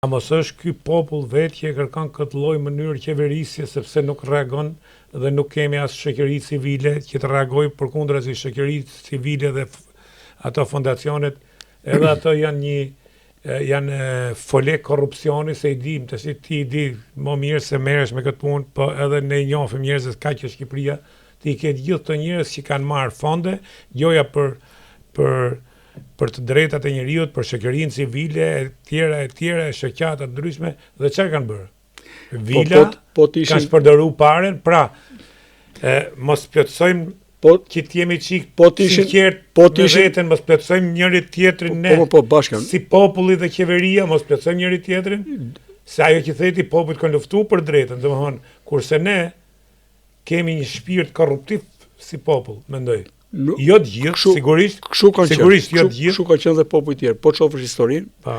A mos është ky popull vetë që e kërkon këtë lloj mënyrë qeverisje sepse nuk reagon dhe nuk kemi as shoqëri civile që të reagojë përkundrazi shoqërisë civile dhe ato fondacionet, edhe ato janë fole korrupsioni, se i dim, tash ti i di më mirë se merresh me këtë punë, po edhe ne njohim njerëz kaq që Shqipëria ti ke gjithë të njerëz që kanë marrë fonde, joja për të drejtat e njerëzit, për shoqërinë civile, e tjera, shoqata të ndryshme, dhe çfarë kanë bërë? Vila, kanë shpërdoru paren, pra, mos plotësojmë që t'jemi qik sinqert me veten, mos plotësojmë njëri tjetrin ne, si populli dhe qeveria, mos plotësojmë njëri tjetrin, se ajo që theti popullit kanë luftu për drejtën, domethënë, kurse ne kemi një shpirt korruptiv si popull, mendoj. Jo të gjithë, sigurisht jo të gjithë. Kështu ka qenë dhe popujt tjerë. Po të shohësh historinë,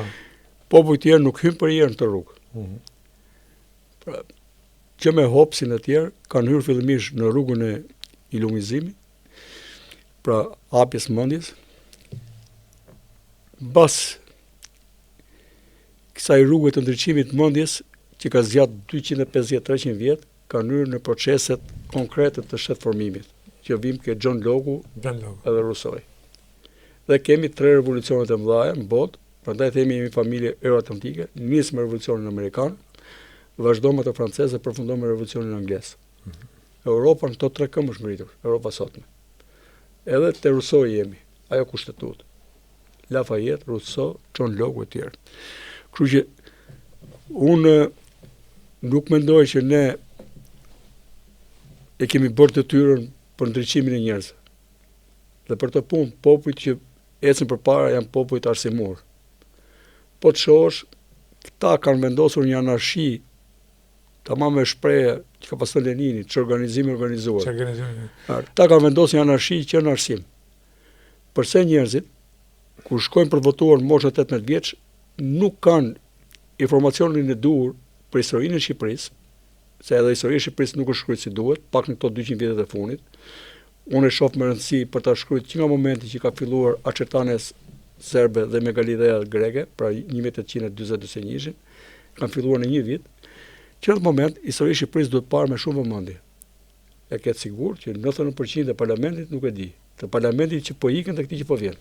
popujt tjerë nuk hyn për herë në të rrugë. Pra, që me hopsin e tjerë, kanë hyrë fillimisht në rrugën e ilumizimit, pra hapjes mendjes. Mbas kësaj rruge të ndriçimit mendjes, që ka zgjatur 250-300 vjet, kanë hyrë në proceset konkrete të shtetformimit, që vim ke John Locke edhe Rousseau. Dhe kemi 3 revolucionet e mëdha në botë, prandaj themi jemi familje euroatlantike, nis me revolucionin amerikan, vazhdo me të francez dhe përfundon me revolucionin anglez. Europa në këto 3 këmbë është ngritur, Europa sotme. Edhe te Rousseau jemi, ajo kushtetut. Lafayette, Rousseau, John Locke e tjerë. Kështu që unë nuk mendoj që ne e kemi bërë detyrën për ndriçimin e njerëzve. Dhe për të punë, popujt që ecën përpara janë popujt arsimor. Po të shohësh, këta kanë vendosur një anarshi, tamam me shprehje që ka pasur Lenini, ç'organizimi organizuar. Këta kanë vendosur një anarshi që në arsim. Përse njerëzit, kur shkojnë për votuar në moshën 18 vjeç, nuk kanë informacionin e duhur për historinë e Shqipërisë, se edhe historia e Shqipërisë nuk është shkruar si duhet, pak në këto 200 vjetet e fundit. Unë e shoh me rëndësi për ta shkruar që nga momenti që ka filluar Açetanes serbe dhe Megalidea greke, pra 1840-41, kanë filluar në një vit, që në atë moment historia e Shqipërisë duhet parë me shumë vëmendje. E ketë sigurt që 99% e parlamentit nuk e di, të parlamentit që po ikën dhe këtij që po vjen.